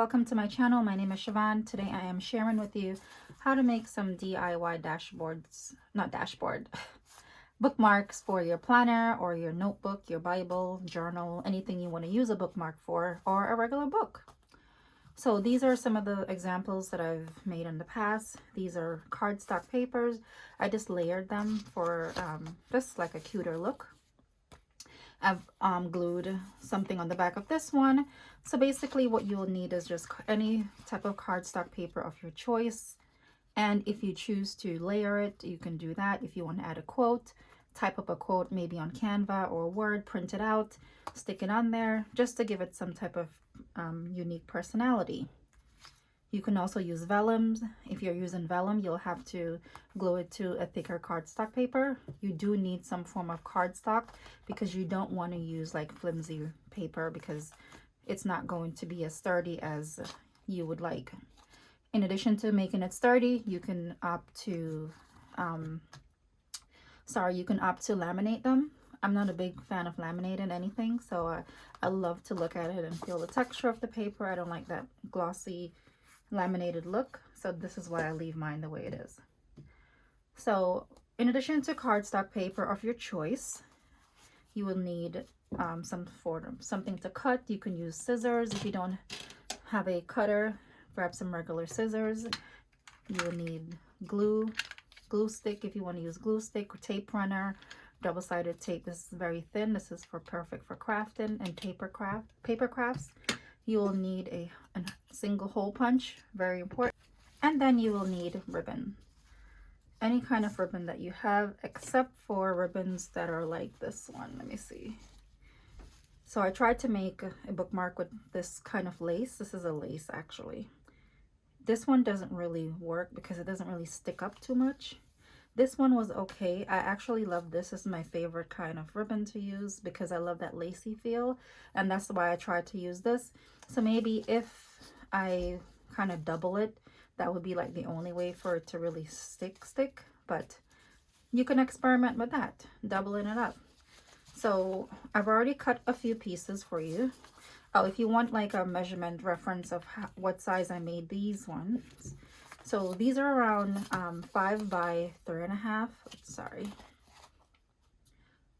welcome to my channel. My name is Siobhan. Today I am sharing with you how to make some DIY dashboards, not dashboard, bookmarks for your planner or your notebook, your Bible, journal, anything you want to use a bookmark for, or a regular book. So these are some of the examples that I've made in the past. These are cardstock papers. I just layered them for just like a cuter look. I've glued something on the back of this one. So basically what you'll need is just any type of cardstock paper of your choice. And if you choose to layer it, you can do that. If you want to add a quote, type up a quote maybe on Canva or Word, print it out, stick it on there just to give it some type of unique personality. You can also use vellums. If you're using vellum, you'll have to glue it to a thicker cardstock paper. You do need some form of cardstock because you don't want to use like flimsy paper because it's not going to be as sturdy as you would like. In addition to making it sturdy, you can opt to laminate them. I'm not a big fan of laminating anything, so I love to look at it and feel the texture of the paper. I don't like that glossy laminated look, so this is why I leave mine the way it is. So in addition to cardstock paper of your choice, you will need something to cut. You can use scissors. If you don't have a cutter, grab some regular scissors. You will need glue stick if you want to use glue stick, or tape runner, double-sided tape. This is very thin. This is perfect for crafting and paper crafts. You will need a single hole punch, very important. And then you will need ribbon. Any kind of ribbon that you have, except for ribbons that are like this one. Let me see. So I tried to make a bookmark with this kind of lace. This is a lace actually. This one doesn't really work because it doesn't really stick up too much. This one was okay. I actually love this. This is my favorite kind of ribbon to use because I love that lacy feel, and that's why I tried to use this. So maybe if I kind of double it, that would be like the only way for it to really stick, but you can experiment with that, doubling it up. So I've already cut a few pieces for you. Oh, if you want like a measurement reference of what size I made these ones. So these are around 5 by 3.5. Sorry.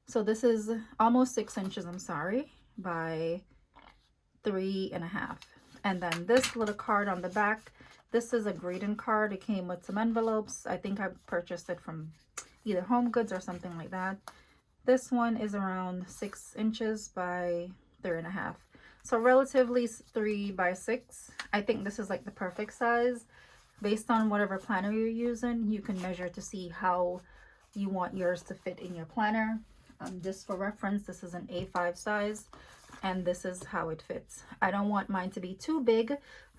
So this is almost 6 inches, I'm sorry, by 3.5. And then this little card on the back, this is a greeting card. It came with some envelopes. I think I purchased it from either Home Goods or something like that. This one is around 6 inches by 3.5. So relatively 3 by 6. I think this is like the perfect size. Based on whatever planner you're using, you can measure to see how you want yours to fit in your planner. Just for reference, this is an A5 size, and this is how it fits. I don't want mine to be too big.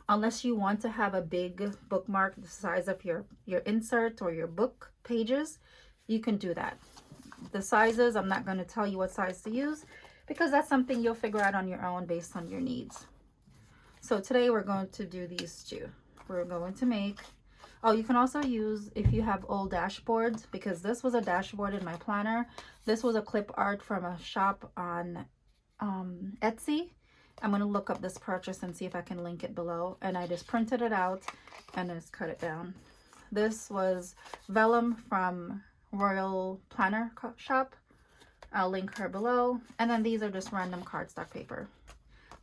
Unless you want to have a big bookmark the size of your insert or your book pages, you can do that. The sizes, I'm not going to tell you what size to use because that's something you'll figure out on your own based on your needs. So today we're going to do these two. We're going to make, oh, you can also use if you have old dashboards, because this was a dashboard in my planner. This was a clip art from a shop on Etsy. I'm going to look up this purchase and see if I can link it below. And I just printed it out and just cut it down. This was vellum from Royal Planner Shop. I'll link her below. And then these are just random cardstock paper.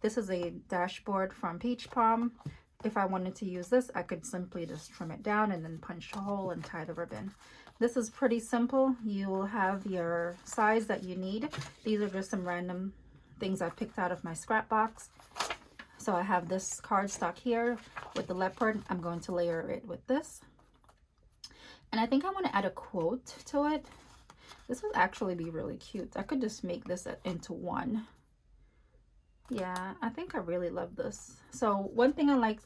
This is a dashboard from Peach Palm. If I wanted to use this, I could simply just trim it down and then punch a hole and tie the ribbon. This is pretty simple. You will have your size that you need. These are just some random things I picked out of my scrap box. So I have this cardstock here with the leopard. I'm going to layer it with this. And I think I want to add a quote to it. This would actually be really cute. I could just make this into one. Yeah, I think I really love this. So one thing I like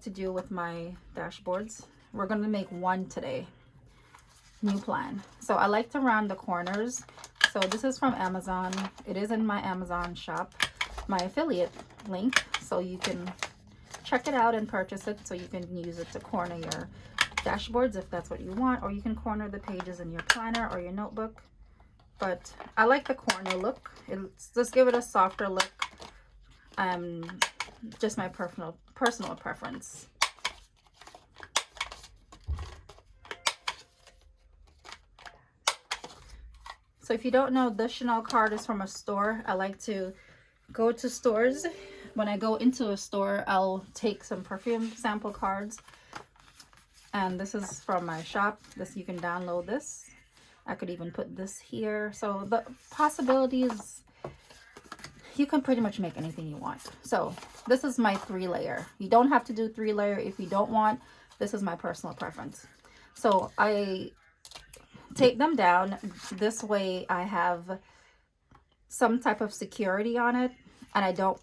to do with my dashboards, we're going to make one today. New plan. So I like to round the corners. So this is from Amazon. It is in my Amazon shop, my affiliate link. So you can check it out and purchase it. So you can use it to corner your dashboards if that's what you want, or you can corner the pages in your planner or your notebook. But I like the corner look. Let's just give it a softer look. just my personal preference. So if you don't know, this Chanel card is from a store. I like to go to stores. When I go into a store, I'll take some perfume sample cards. And this is from my shop. This, you can download this. I could even put this here. So the possibilities, you can pretty much make anything you want. So this is my 3-layer. You don't have to do 3-layer if you don't want. This is my personal preference. So I take them down. This way I have some type of security on it, and I don't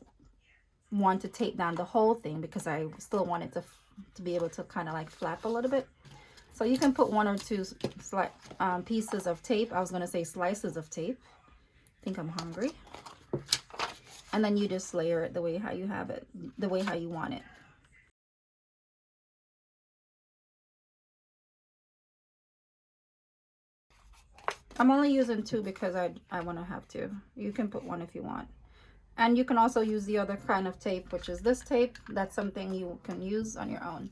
want to tape down the whole thing because I still want it to be able to kind of like flap a little bit. So you can put 1 or 2 pieces of tape. I was going to say slices of tape. I think I'm hungry. And then you just layer it the way how you have it, the way how you want it. I'm only using 2 because I want to have 2. You can put 1 if you want. And you can also use the other kind of tape, which is this tape. That's something you can use on your own.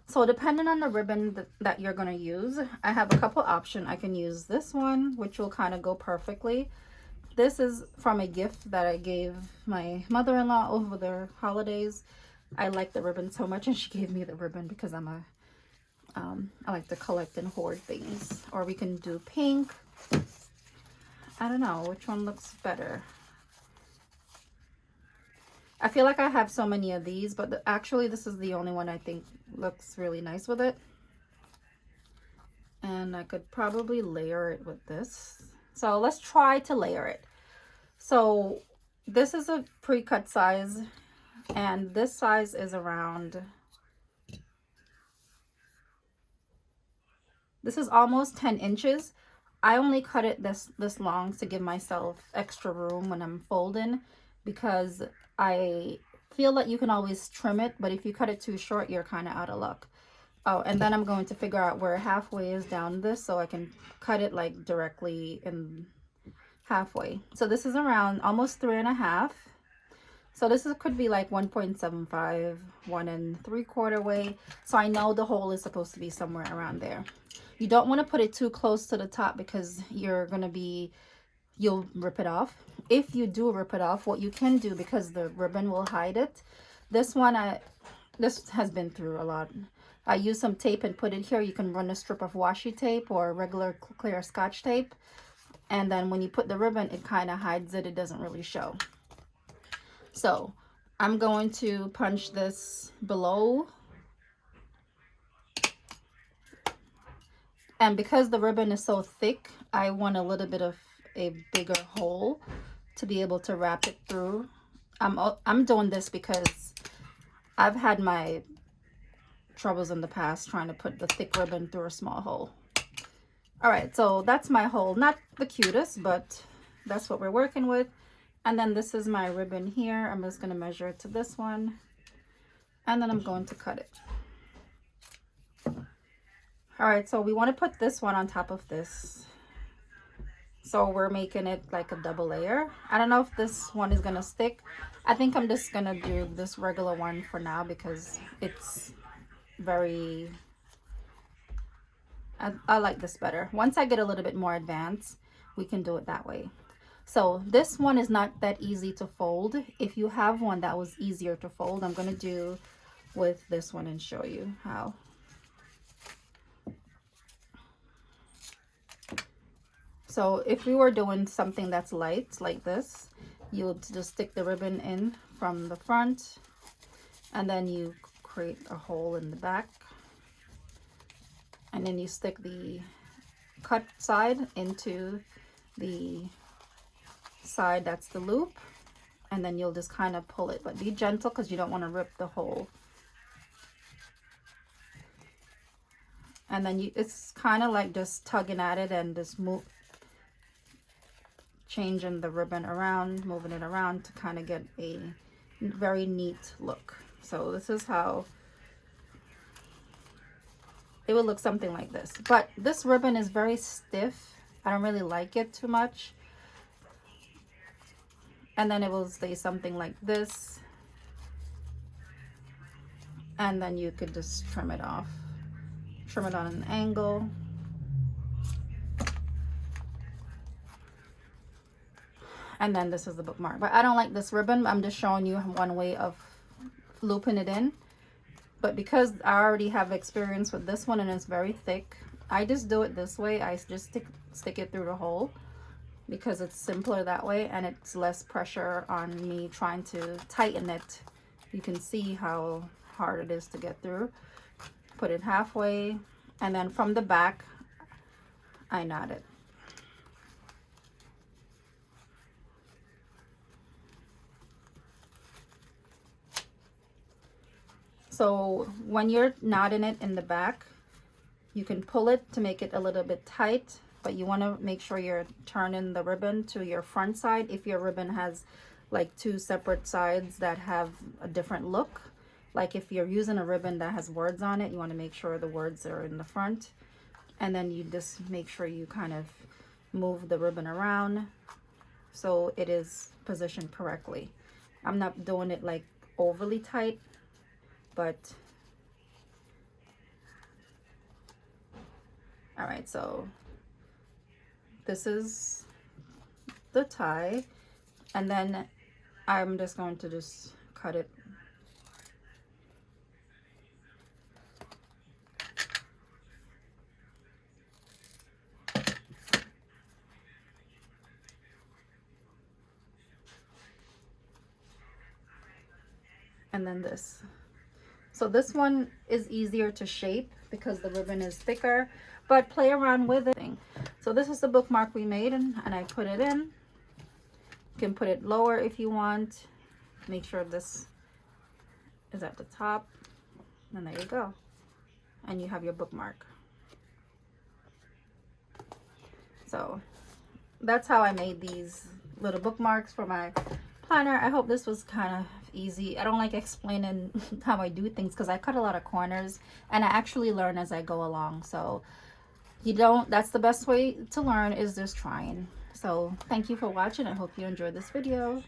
So depending on the ribbon that you're going to use, I have a couple options. I can use this one, which will kind of go perfectly. This is from a gift that I gave my mother-in-law over the holidays. I like the ribbon so much, and she gave me the ribbon because I like to collect and hoard things. Or we can do pink. I don't know which one looks better. I feel like I have so many of these, but actually this is the only one I think looks really nice with it. And I could probably layer it with this. So let's try to layer it. So this is a pre-cut size, and this size is around, this is almost 10 inches. I only cut it this long to give myself extra room when I'm folding, because I feel that you can always trim it, but if you cut it too short, you're kind of out of luck. Oh, and then I'm going to figure out where halfway is down this, so I can cut it like directly in halfway. So this is around almost 3.5. So this could be like 1.75, 1 3/4 way. So I know the hole is supposed to be somewhere around there. You don't want to put it too close to the top because you'll rip it off. If you do rip it off, what you can do, because the ribbon will hide it, this has been through a lot. I use some tape and put it here. You can run a strip of washi tape or regular clear Scotch tape, and then when you put the ribbon, it kind of hides it. It doesn't really show. So I'm going to punch this below, and because the ribbon is so thick, I want a little bit of a bigger hole to be able to wrap it through. I'm doing this because I've had my troubles in the past trying to put the thick ribbon through a small hole. All right, so that's my hole. Not the cutest, but that's what we're working with. And then this is my ribbon here. I'm just going to measure it to this one, and then I'm going to cut it. All right, so we want to put this one on top of this. So we're making it like a double layer. I don't know if this one is going to stick. I think I'm just going to do this regular one for now because it's very, I like this better. Once I get a little bit more advanced, we can do it that way. So this one is not that easy to fold. If you have one that was easier to fold, I'm going to do with this one and show you how. So if we were doing something that's light like this, you would just stick the ribbon in from the front, and then you create a hole in the back, and then you stick the cut side into the side that's the loop, and then you'll just kind of pull it, but be gentle because you don't want to rip the hole. And then it's kind of like just tugging at it and just changing the ribbon around, moving it around to kind of get a very neat look. So this is how it would look, something like this. But this ribbon is very stiff. I don't really like it too much. And then it will stay something like this. and then you could just trim it off. Trim it on an angle. And then this is the bookmark. But I don't like this ribbon. I'm just showing you one way of looping it in. But because I already have experience with this one and it's very thick, I just do it this way. I just stick it through the hole because it's simpler that way and it's less pressure on me trying to tighten it. You can see how hard it is to get through. Put it halfway, and then from the back I knot it. So when you're knotting it in the back, you can pull it to make it a little bit tight, but you want to make sure you're turning the ribbon to your front side. If your ribbon has like two separate sides that have a different look, like if you're using a ribbon that has words on it, you want to make sure the words are in the front. And then you just make sure you kind of move the ribbon around so it is positioned correctly. I'm not doing it like overly tight, but all right, so this is the tie, and then I'm just going to just cut it. And then this. So this one is easier to shape because the ribbon is thicker, but play around with it. So this is the bookmark we made, and I put it in. You can put it lower if you want. Make sure this is at the top, and there you go. And you have your bookmark. So that's how I made these little bookmarks for my planner. I hope this was kind of easy. I don't like explaining how I do things because I cut a lot of corners and I actually learn as I go along. So that's the best way to learn, is just trying. So thank you for watching. I hope you enjoyed this video.